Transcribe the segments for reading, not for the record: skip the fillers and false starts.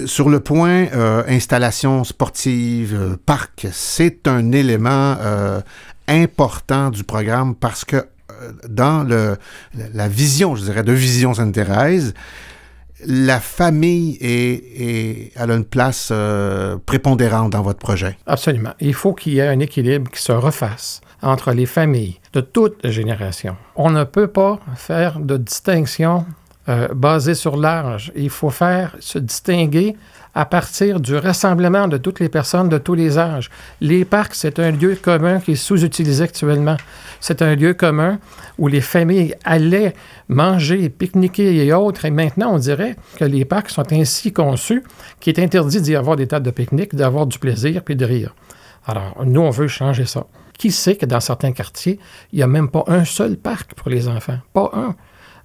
Sur le point installation sportive, parc, c'est un élément important du programme parce que dans la vision, je dirais, de Vision Sainte-Thérèse, la famille elle a une place prépondérante dans votre projet. Absolument. Il faut qu'il y ait un équilibre qui se refasse entre les familles de toutes les générations. On ne peut pas faire de distinction basée sur l'âge. Il faut se distinguer à partir du rassemblement de toutes les personnes de tous les âges. Les parcs, c'est un lieu commun qui est sous-utilisé actuellement. C'est un lieu commun où les familles allaient manger, pique-niquer et autres. Et maintenant, on dirait que les parcs sont ainsi conçus qu'il est interdit d'y avoir des tables de pique-nique, d'avoir du plaisir puis de rire. Alors, nous, on veut changer ça. Qui sait que dans certains quartiers, il n'y a même pas un seul parc pour les enfants? Pas un.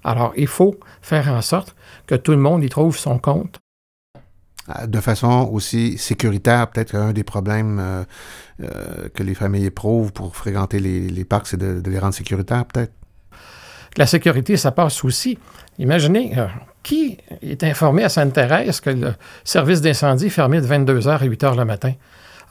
Alors, il faut faire en sorte que tout le monde y trouve son compte. De façon aussi sécuritaire, peut-être qu'un des problèmes que les familles éprouvent pour fréquenter les parcs, c'est de les rendre sécuritaires, peut-être? La sécurité, ça passe aussi. Imaginez, qui est informé à Sainte-Thérèse que le service d'incendie est fermé de 22h à 8h le matin?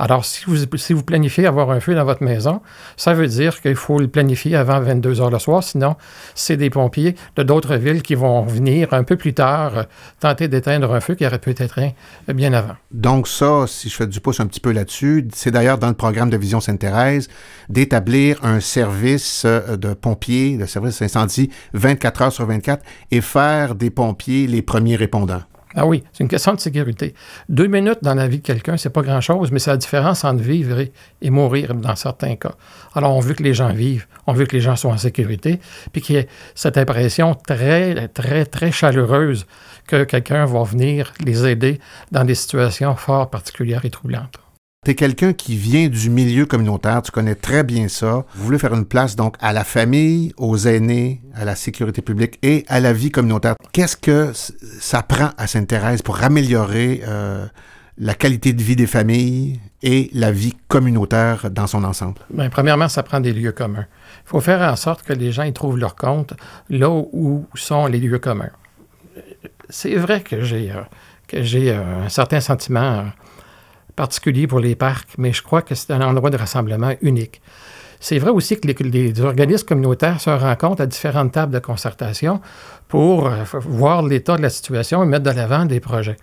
Alors, si vous planifiez avoir un feu dans votre maison, ça veut dire qu'il faut le planifier avant 22h le soir. Sinon, c'est des pompiers de d'autres villes qui vont venir un peu plus tard tenter d'éteindre un feu qui aurait pu être éteint bien avant. Donc ça, si je fais du pouce un petit peu là-dessus, c'est d'ailleurs dans le programme de Vision Sainte-Thérèse d'établir un service de pompiers, le service d'incendie 24 heures sur 24 et faire des pompiers les premiers répondants. Ah oui, c'est une question de sécurité. 2 minutes dans la vie de quelqu'un, c'est pas grand-chose, mais c'est la différence entre vivre et mourir dans certains cas. Alors, on veut que les gens vivent, on veut que les gens soient en sécurité, puis qu'il y ait cette impression très, très, très chaleureuse que quelqu'un va venir les aider dans des situations fort particulières et troublantes. Tu es quelqu'un qui vient du milieu communautaire, tu connais très bien ça. Vous voulez faire une place donc à la famille, aux aînés, à la sécurité publique et à la vie communautaire. Qu'est-ce que ça prend à Sainte-Thérèse pour améliorer la qualité de vie des familles et la vie communautaire dans son ensemble? Bien, premièrement, ça prend des lieux communs. Il faut faire en sorte que les gens y trouvent leur compte là où sont les lieux communs. C'est vrai que j'ai un certain sentiment particulier pour les parcs, mais je crois que c'est un endroit de rassemblement unique. C'est vrai aussi que les organismes communautaires se rencontrent à différentes tables de concertation pour voir l'état de la situation et mettre de l'avant des projets.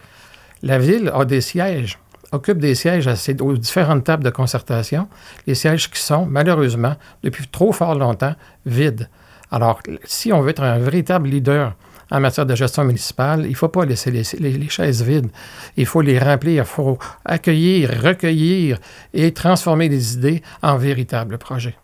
La ville a des sièges, occupe des sièges aux différentes tables de concertation, les sièges qui sont, malheureusement, depuis trop fort longtemps, vides. Alors, si on veut être un véritable leader en matière de gestion municipale, il ne faut pas laisser les chaises vides. Il faut les remplir, il faut accueillir, recueillir et transformer des idées en véritables projets.